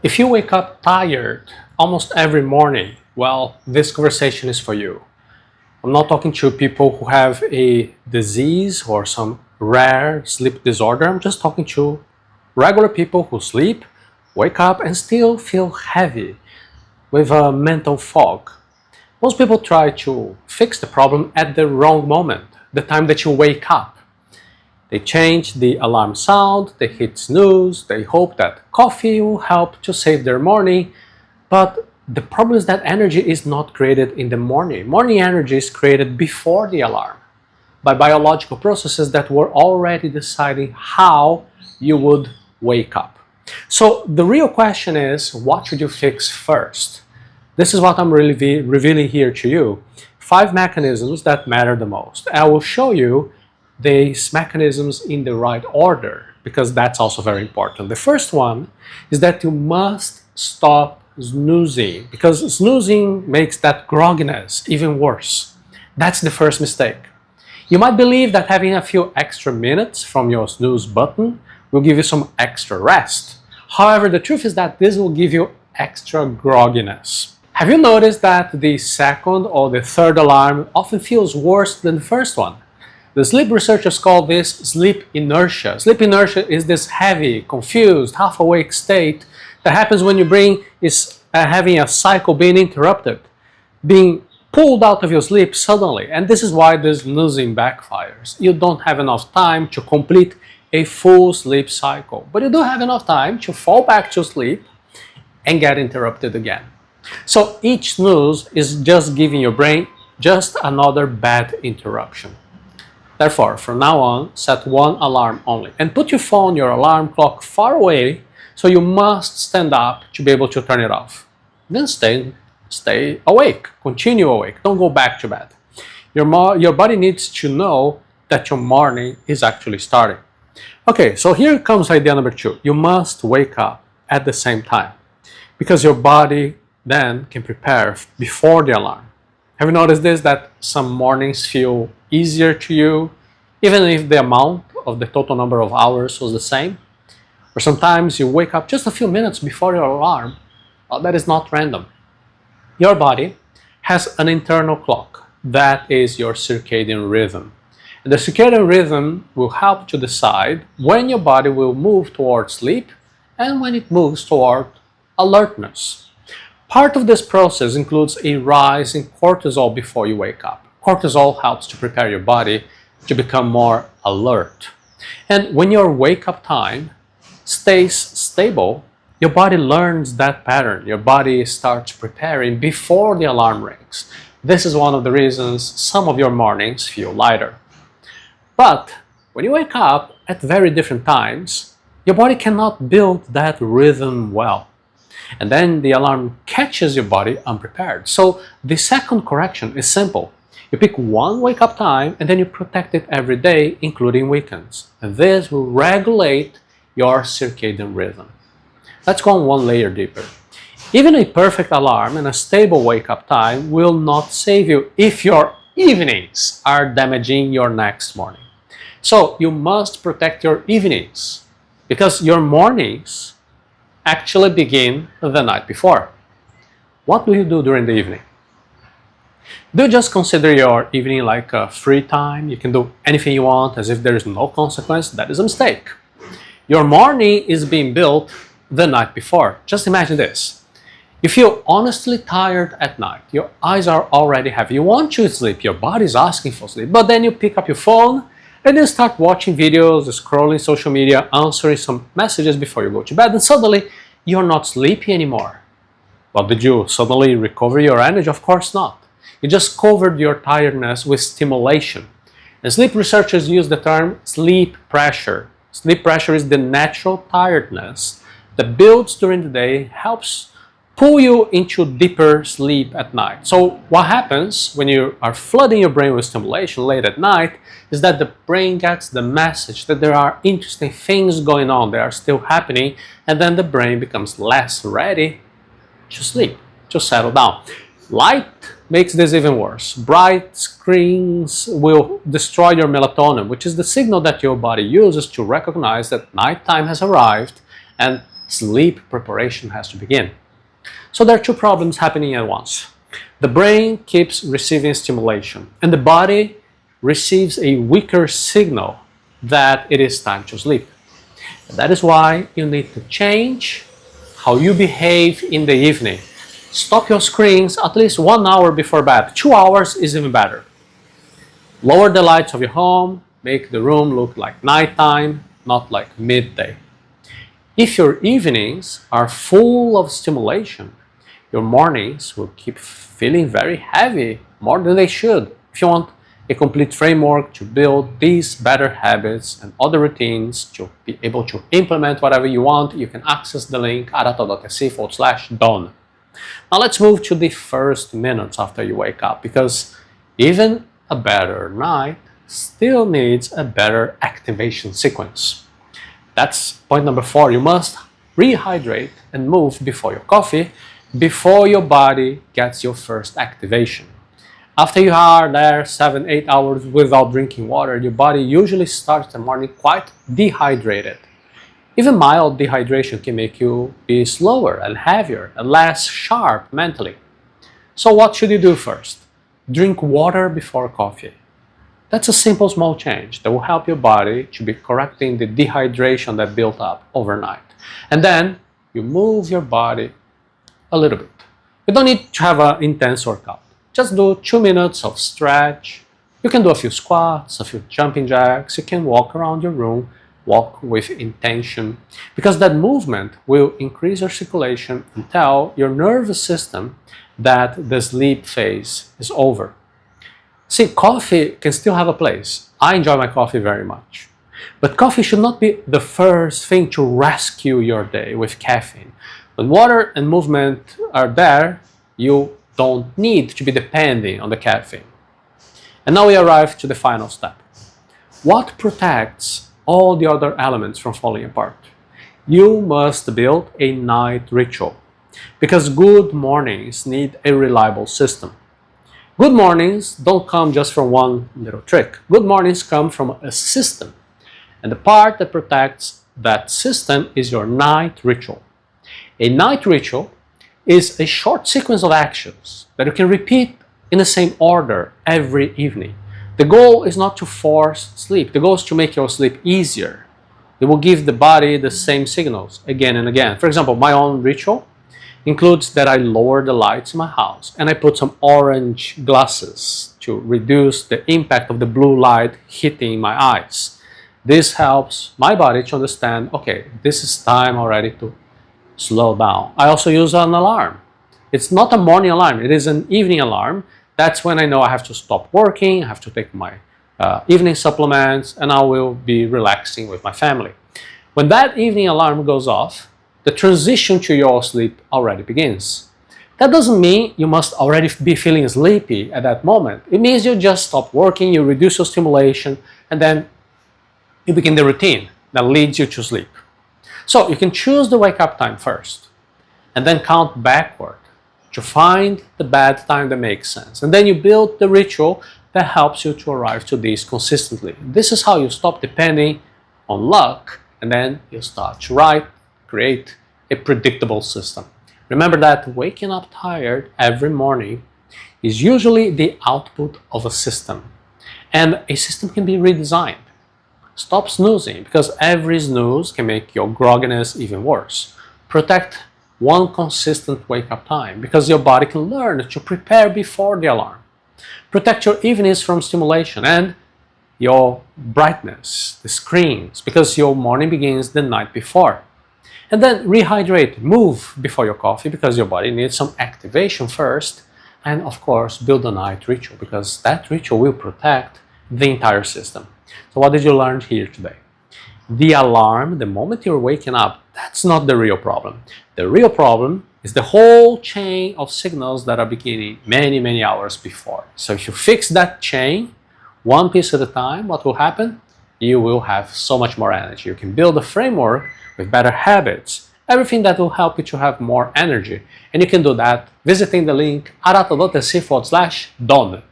If you wake up tired almost every morning, well, this conversation is for you. I'm not talking to people who have a disease or some rare sleep disorder. I'm just talking to regular people who sleep, wake up, and still feel heavy with a mental fog. Most people try to fix the problem at the wrong moment, the time that you wake up. They change the alarm sound, they hit snooze, they hope that coffee will help to save their morning, but the problem is that energy is not created in the morning. Morning energy is created before the alarm by biological processes that were already deciding how you would wake up. So the real question is, what should you fix first? This is what I'm really revealing here to you. 5 mechanisms that matter the most. I will show you these mechanisms in the right order, because that's also very important. The first one is that you must stop snoozing, because snoozing makes that grogginess even worse. That's the first mistake. You might believe that having a few extra minutes from your snooze button will give you some extra rest. However, the truth is that this will give you extra grogginess. Have you noticed that the second or the third alarm often feels worse than the first one? The sleep researchers call this sleep inertia. Sleep inertia is this heavy, confused, half-awake state that happens when your brain is having a cycle being interrupted, being pulled out of your sleep suddenly. And this is why the snoozing backfires. You don't have enough time to complete a full sleep cycle, but you do have enough time to fall back to sleep and get interrupted again. So each snooze is just giving your brain just another bad interruption. Therefore, from now on, set one alarm only and put your phone, your alarm clock far away, so you must stand up to be able to turn it off. Then stay awake, continue awake, don't go back to bed. Your body needs to know that your morning is actually starting. Okay, so here comes idea number 2. You must wake up at the same time, because your body then can prepare before the alarm. Have you noticed this, that some mornings feel easier to you, even if the amount of the total number of hours was the same? Or sometimes you wake up just a few minutes before your alarm. Well, that is not random. Your body has an internal clock. That is your circadian rhythm. And the circadian rhythm will help to decide when your body will move toward sleep and when it moves toward alertness. Part of this process includes a rise in cortisol before you wake up. Cortisol helps to prepare your body to become more alert. And when your wake-up time stays stable, your body learns that pattern. Your body starts preparing before the alarm rings. This is one of the reasons some of your mornings feel lighter. But when you wake up at very different times, your body cannot build that rhythm well. And then the alarm catches your body unprepared. So the second correction is simple. You pick one wake-up time and then you protect it every day, including weekends. And this will regulate your circadian rhythm. Let's go on one layer deeper. Even a perfect alarm and a stable wake-up time will not save you if your evenings are damaging your next morning. So you must protect your evenings, because your mornings actually begin the night before. What do you do during the evening? Do you just consider your evening like a free time? You can do anything you want as if there is no consequence? That is a mistake. Your morning is being built the night before. Just imagine this. You feel honestly tired at night. Your eyes are already heavy. You want to sleep. Your body is asking for sleep. But then you pick up your phone and then start watching videos, scrolling social media, answering some messages before you go to bed, and suddenly you're not sleepy anymore. Well, did you suddenly recover your energy? Of course not. You just covered your tiredness with stimulation. And sleep researchers use the term sleep pressure. Sleep pressure is the natural tiredness that builds during the day, helps pull you into deeper sleep at night. So what happens when you are flooding your brain with stimulation late at night is that the brain gets the message that there are interesting things going on, they are still happening, and then the brain becomes less ready to sleep, to settle down. Light makes this even worse. Bright screens will destroy your melatonin, which is the signal that your body uses to recognize that nighttime has arrived and sleep preparation has to begin. So there are two problems happening at once. The brain keeps receiving stimulation, and the body receives a weaker signal that it is time to sleep. And that is why you need to change how you behave in the evening. Stop your screens at least 1 hour before bed. 2 hours is even better. Lower the lights of your home, make the room look like nighttime, not like midday. If your evenings are full of stimulation, your mornings will keep feeling very heavy, more than they should. If you want a complete framework to build these better habits and other routines to be able to implement whatever you want, you can access the link arata.se/done. Now let's move to the first minutes after you wake up, because even a better night still needs a better activation sequence. That's point number 4. You must rehydrate and move before your coffee, before your body gets your first activation. After you are there 7-8 hours without drinking water, your body usually starts the morning quite dehydrated. Even mild dehydration can make you be slower and heavier and less sharp mentally. So what should you do first? Drink water before coffee. That's a simple small change that will help your body to be correcting the dehydration that built up overnight. And then you move your body a little bit. You don't need to have an intense workout. Just do 2 minutes of stretch. You can do a few squats, a few jumping jacks. You can walk around your room, walk with intention, because that movement will increase your circulation and tell your nervous system that the sleep phase is over. See, coffee can still have a place. I enjoy my coffee very much. But coffee should not be the first thing to rescue your day with caffeine. When water and movement are there, you don't need to be depending on the caffeine. And now we arrive to the final step. What protects all the other elements from falling apart? You must build a night ritual, because good mornings need a reliable system. Good mornings don't come just from one little trick. Good mornings come from a system. And the part that protects that system is your night ritual. A night ritual is a short sequence of actions that you can repeat in the same order every evening. The goal is not to force sleep. The goal is to make your sleep easier. It will give the body the same signals again and again. For example, my own ritual includes that I lower the lights in my house and I put some orange glasses to reduce the impact of the blue light hitting my eyes. This helps my body to understand, okay, this is time already to slow down. I also use an alarm. It's not a morning alarm, it is an evening alarm. That's when I know I have to stop working, I have to take my evening supplements, and I will be relaxing with my family. When that evening alarm goes off, the transition to your sleep already begins. That doesn't mean you must already be feeling sleepy at that moment. It means you just stop working, you reduce your stimulation, and then you begin the routine that leads you to sleep. So you can choose the wake up time first, and then count backward to find the bed time that makes sense. And then you build the ritual that helps you to arrive to this consistently. This is how you stop depending on luck, and then you start to create a predictable system. Remember that waking up tired every morning is usually the output of a system, and a system can be redesigned. Stop snoozing, because every snooze can make your grogginess even worse. Protect one consistent wake-up time, because your body can learn to prepare before the alarm. Protect your evenings from stimulation and your brightness, the screens, because your morning begins the night before. And then rehydrate, move before your coffee, because your body needs some activation first. And of course, build a night ritual, because that ritual will protect the entire system. So what did you learn here today? The alarm, the moment you're waking up, that's not the real problem. The real problem is the whole chain of signals that are beginning many hours before. So if you fix that chain, one piece at a time, what will happen? You will have so much more energy. You can build a framework with better habits, everything that will help you to have more energy. And you can do that visiting the link arata.se/done.